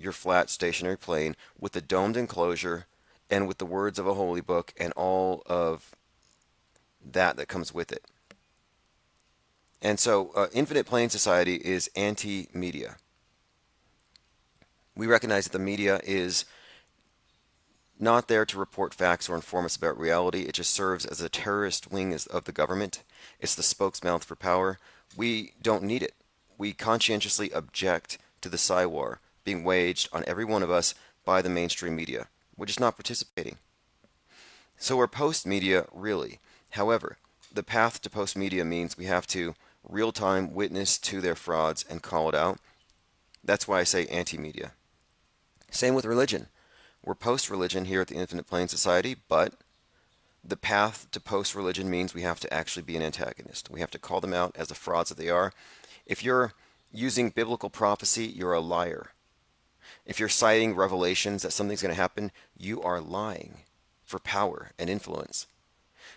your flat stationary plane with the domed enclosure and with the words of a holy book and all of that comes with it. And so, infinite plane society is anti-media. We recognize that the media is not there to report facts or inform us about reality. It just serves as a terrorist wing of the government. It's the spokesmouth for power. We don't need it. We conscientiously object to the psy war being waged on every one of us by the mainstream media. We're just not participating. So we're post-media, really. However, the path to post-media means we have to real-time witness to their frauds and call it out. That's why I say anti-media. Same with religion. We're post-religion here at the Infinite Plane Society, but the path to post-religion means we have to actually be an antagonist. We have to call them out as the frauds that they are. If you're using biblical prophecy, you're a liar. If you're citing revelations that something's going to happen, you are lying for power and influence.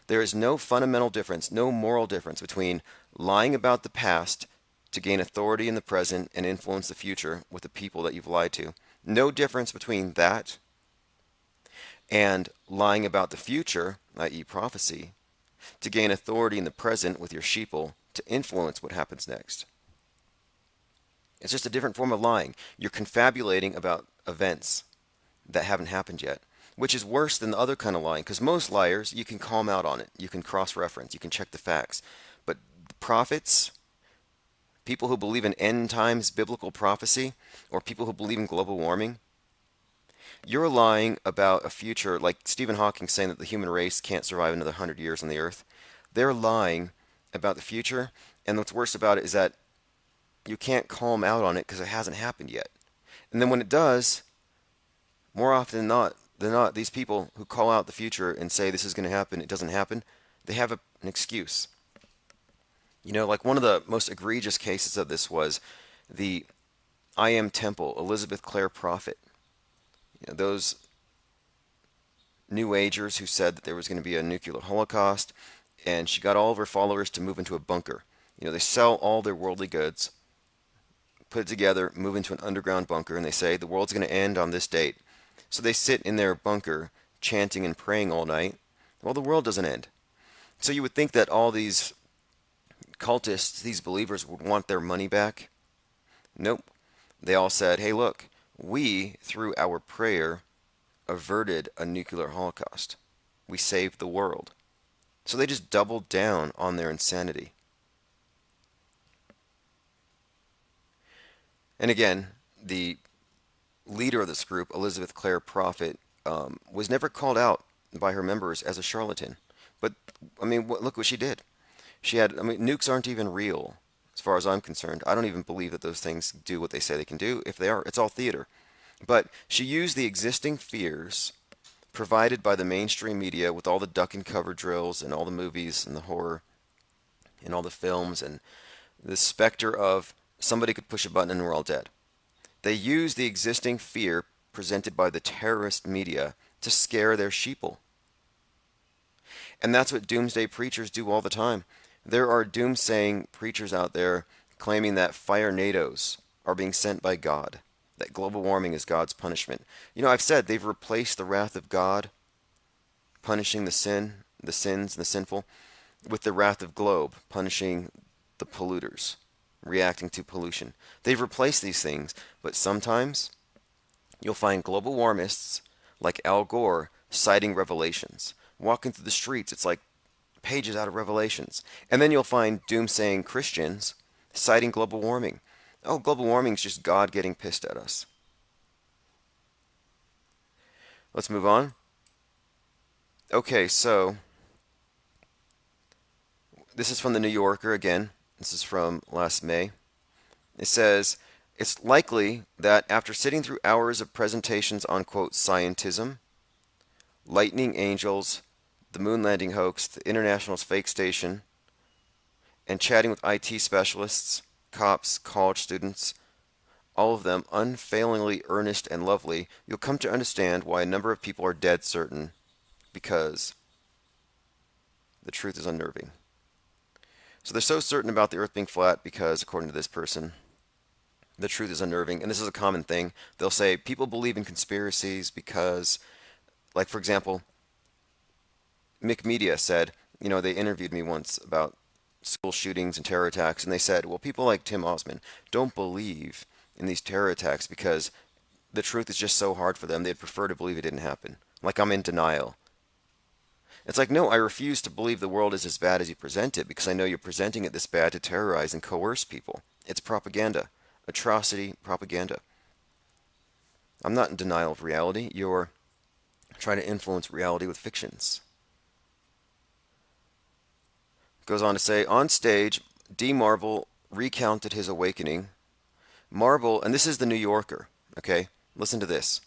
There is no fundamental difference, no moral difference between lying about the past to gain authority in the present and influence the future with the people that you've lied to. No difference between that and lying about the future, i.e., prophecy, to gain authority in the present with your sheeple to influence what happens next. It's just a different form of lying. You're confabulating about events that haven't happened yet, which is worse than the other kind of lying, because most liars, you can call them out on it. You can cross-reference. You can check the facts. But the prophets, people who believe in end times biblical prophecy, or people who believe in global warming, you're lying about a future, like Stephen Hawking saying that the human race can't survive another 100 years on the earth. They're lying about the future, and what's worse about it is that you can't call them out on it because it hasn't happened yet. And then when it does, more often than not, these people who call out the future and say this is going to happen, it doesn't happen, they have an excuse. You know, like one of the most egregious cases of this was the I Am Temple, Elizabeth Clare prophet. You know, those New Agers who said that there was going to be a nuclear holocaust, and she got all of her followers to move into a bunker. You know, they sell all their worldly goods, put it together, move into an underground bunker, and they say the world's going to end on this date. So they sit in their bunker chanting and praying all night. Well, the world doesn't end. So you would think that all these cultists, these believers, would want their money back. Nope. They all said, hey, look, we, through our prayer, averted a nuclear holocaust. We saved the world. So they just doubled down on their insanity. And again, the leader of this group, Elizabeth Clare Prophet, was never called out by her members as a charlatan. But, I mean, look what she did. Nukes aren't even real, as far as I'm concerned. I don't even believe that those things do what they say they can do. If they are, it's all theater. But she used the existing fears provided by the mainstream media with all the duck and cover drills and all the movies and the horror and all the films and the specter of somebody could push a button and we're all dead. They use the existing fear presented by the terrorist media to scare their sheeple. And that's what doomsday preachers do all the time. There are doomsaying preachers out there claiming that fire NATOs are being sent by God, that global warming is God's punishment. You know, I've said they've replaced the wrath of God, punishing the sins, and the sinful, with the wrath of globe, punishing the polluters, reacting to pollution. They've replaced these things, but sometimes you'll find global warmists like Al Gore citing Revelations. Walking through the streets, it's like pages out of Revelations. And then you'll find doomsaying Christians citing global warming. Oh, global warming is just God getting pissed at us. Let's move on. Okay, so this is from the New Yorker again. This is from last May. It says, it's likely that after sitting through hours of presentations on, quote, scientism, lightning angels, the moon landing hoax, the International's fake station, and chatting with IT specialists, cops, college students, all of them unfailingly earnest and lovely, you'll come to understand why a number of people are dead certain, because the truth is unnerving. So they're so certain about the earth being flat because, according to this person, The truth is unnerving, and this is a common thing. They'll say people believe in conspiracies because, like, for example, Mick Media said, they interviewed me once about school shootings and terror attacks, and they said, well, people like Tim Osman don't believe in these terror attacks because the truth is just so hard for them, they'd prefer to believe it didn't happen. Like I'm in denial. It's like, no, I refuse to believe the world is as bad as you present it because I know you're presenting it this bad to terrorize and coerce people. It's propaganda, atrocity, propaganda. I'm not in denial of reality. You're trying to influence reality with fictions. Goes on to say, on stage, D. Marble recounted his awakening. Marble, and this is the New Yorker, okay? Listen to this,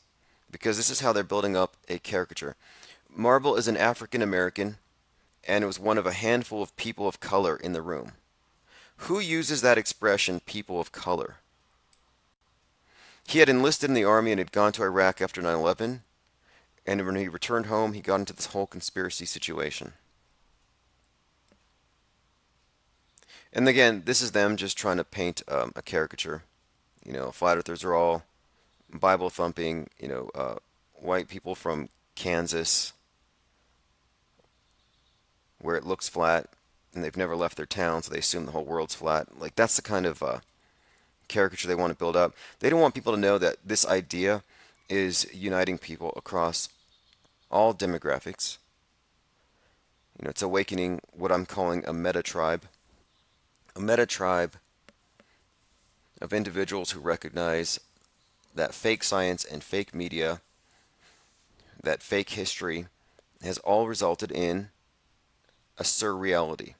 because this is how they're building up a caricature. Marble is an African American and was one of a handful of people of color in the room. Who uses that expression, people of color? He had enlisted in the army and had gone to Iraq after 9/11, and when he returned home, he got into this whole conspiracy situation. And again, this is them just trying to paint a caricature. Flat earthers are all Bible thumping, white people from Kansas, where it looks flat, and they've never left their town, so they assume the whole world's flat. Like, that's the kind of caricature they want to build up. They don't want people to know that this idea is uniting people across all demographics. It's awakening what I'm calling a meta tribe. A meta tribe of individuals who recognize that fake science and fake media, that fake history, has all resulted in a surreality.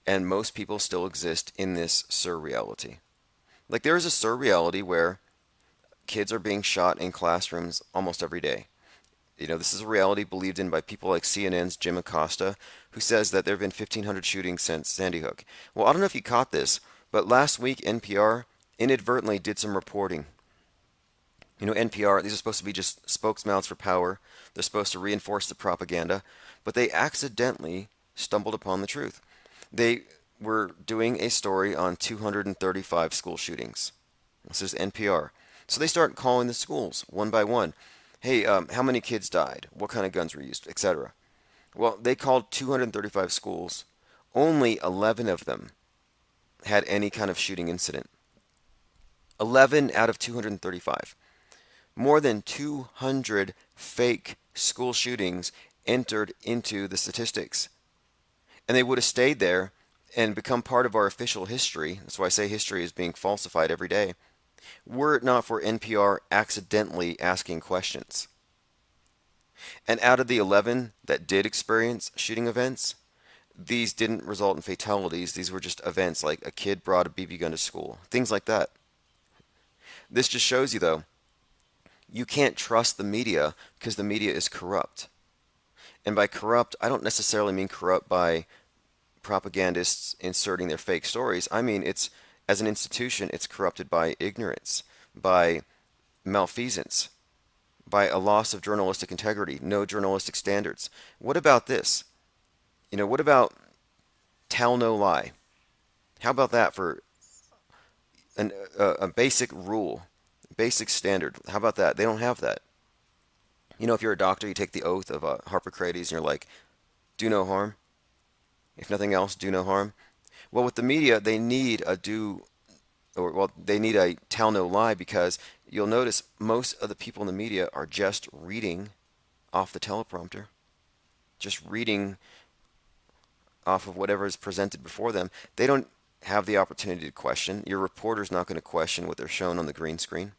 And most people still exist in this surreality. Like, there is a surreality where kids are being shot in classrooms almost every day. This is a reality believed in by people like CNN's Jim Acosta, who says that there have been 1,500 shootings since Sandy Hook. Well, I don't know if you caught this, but last week NPR inadvertently did some reporting. NPR, these are supposed to be just spokesmouths for power. They're supposed to reinforce the propaganda, but they accidentally stumbled upon the truth. They were doing a story on 235 school shootings. This is NPR. So they start calling the schools one by one. Hey, how many kids died? What kind of guns were used, etc. Well, they called 235 schools. Only 11 of them had any kind of shooting incident. 11 out of 235. More than 200 fake school shootings entered into the statistics. And they would have stayed there and become part of our official history. That's why I say history is being falsified every day. Were it not for NPR accidentally asking questions. And out of the 11 that did experience shooting events, these didn't result in fatalities. These were just events like a kid brought a BB gun to school, things like that. This just shows you, though, you can't trust the media because the media is corrupt. And by corrupt, I don't necessarily mean corrupt by propagandists inserting their fake stories. I mean, as an institution, it's corrupted by ignorance, by malfeasance, by a loss of journalistic integrity, no journalistic standards. What about this? What about tell no lie? How about that for a basic rule, basic standard? How about that? They don't have that. If you're a doctor, you take the oath of Hippocrates and you're like, do no harm. If nothing else, do no harm. Well, with the media, they need they need a tell no lie because you'll notice most of the people in the media are just reading off the teleprompter, just reading off of whatever is presented before them. They don't have the opportunity to question. Your reporter's not going to question what they're shown on the green screen,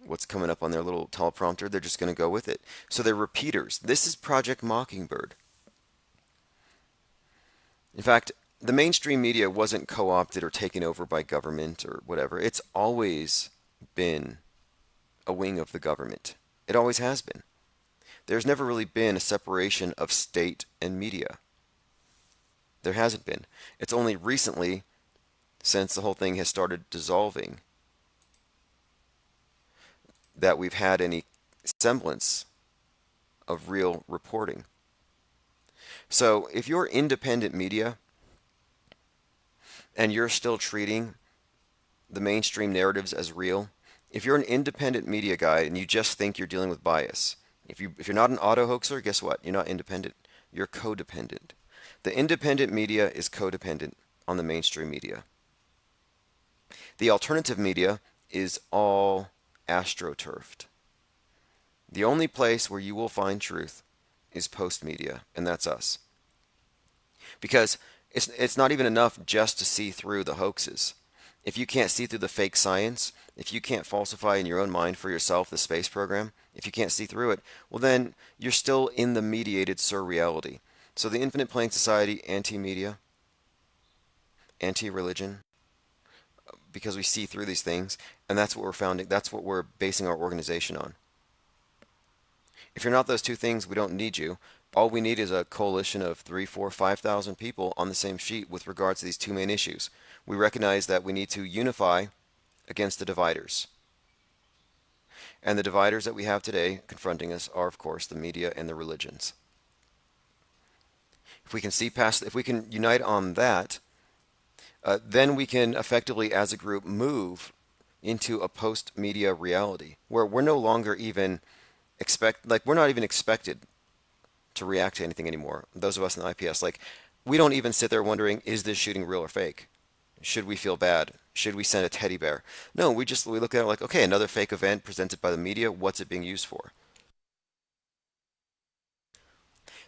what's coming up on their little teleprompter. They're just going to go with it. So they're repeaters. This is Project Mockingbird. In fact, the mainstream media wasn't co-opted or taken over by government or whatever. It's always been a wing of the government. It always has been. There's never really been a separation of state and media. There hasn't been. It's only recently, since the whole thing has started dissolving, that we've had any semblance of real reporting. So if you're independent media and you're still treating the mainstream narratives as real. If you're an independent media guy and you just think you're dealing with bias, if you're not an auto hoaxer, guess what? You're not independent. You're codependent. The independent media is codependent on the mainstream media. The alternative media is all astroturfed. The only place where you will find truth is Postmedia, and that's us. Because it's not even enough just to see through the hoaxes. If you can't see through the fake science, if you can't falsify in your own mind for yourself the space program, if you can't see through it, well then you're still in the mediated surreality. So the Infinite Plane Society, anti-media, anti-religion, because we see through these things, and that's what we're founding, that's what we're basing our organization on. If you're not those two things, we don't need you. All we need is a coalition of 3, 4, 5,000 people on the same sheet with regards to these two main issues. We recognize that we need to unify against the dividers. And the dividers that we have today confronting us are, of course, the media and the religions. If we can see past, if we can unite on that, then we can effectively, as a group, move into a post-media reality where we're no longer even we're not even expected to react to anything anymore. Those of us in the IPS, we don't even sit there wondering, is this shooting real or fake? Should we feel bad? Should we send a teddy bear? No, we look at it like, okay, another fake event presented by the media. What's it being used for?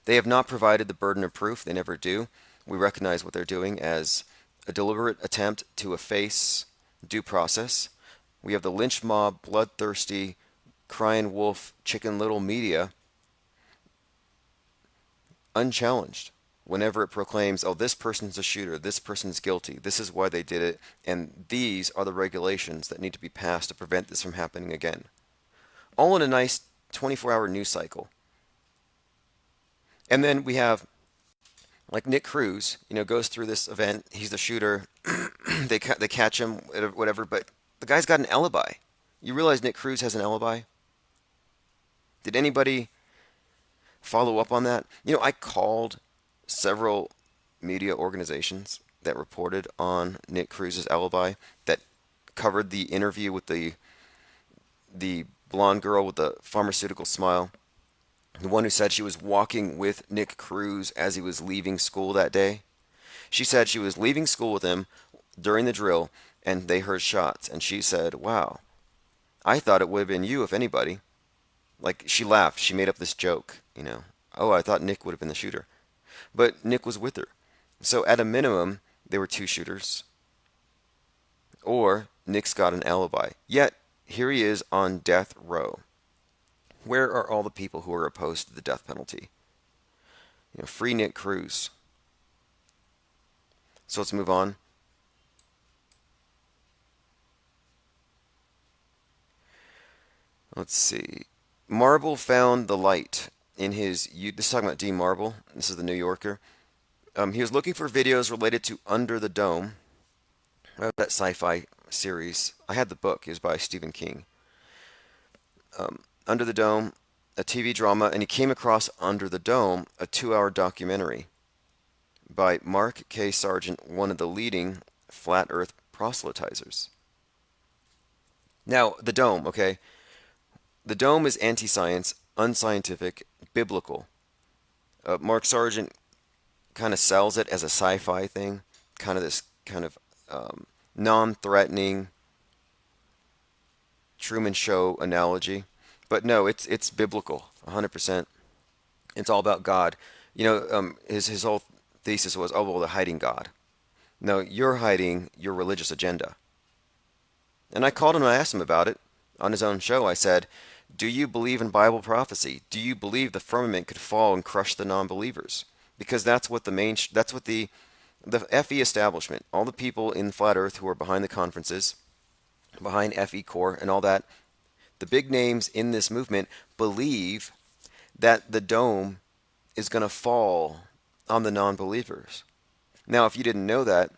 They have not provided the burden of proof. They never do. We recognize what they're doing as a deliberate attempt to efface due process. We have the lynch mob, bloodthirsty, crying wolf, chicken little media unchallenged whenever it proclaims, oh, this person's a shooter, this person's guilty, this is why they did it, and these are the regulations that need to be passed to prevent this from happening again. All in a nice 24-hour news cycle. And then we have, like Nick Cruz, goes through this event, he's the shooter, they catch him, whatever, but the guy's got an alibi. You realize Nick Cruz has an alibi? Did anybody follow up on that? I called several media organizations that reported on Nick Cruz's alibi, that covered the interview with the blonde girl with the pharmaceutical smile, the one who said she was walking with Nick Cruz as he was leaving school that day. She said she was leaving school with him during the drill and they heard shots, and she said, wow, I thought it would have been you if anybody. She laughed. She made up this joke. Oh, I thought Nick would have been the shooter. But Nick was with her. So at a minimum, they were two shooters. Or Nick's got an alibi. Yet, here he is on death row. Where are all the people who are opposed to the death penalty? Free Nick Cruz. So let's move on. Let's see. Marble found the light in his. This is talking about D. Marble. This is the New Yorker. He was looking for videos related to Under the Dome. That sci-fi series. I had the book. It was by Stephen King. Under the Dome, a TV drama, and he came across Under the Dome, a 2-hour documentary by Mark K. Sargent, one of the leading flat Earth proselytizers. Now, the dome, okay? The dome is anti-science, unscientific, biblical. Mark Sargent kind of sells it as a sci-fi thing, kind of this kind of non-threatening Truman Show analogy. But no, it's biblical, 100%. It's all about God. His whole thesis was, oh, well, they're hiding God. No, you're hiding your religious agenda. And I called him and I asked him about it on his own show. I said, do you believe in Bible prophecy? Do you believe the firmament could fall and crush the non-believers? Because that's what the FE establishment, all the people in Flat Earth who are behind the conferences, behind FE Core and all that, the big names in this movement believe that the dome is going to fall on the non-believers. Now, if you didn't know that,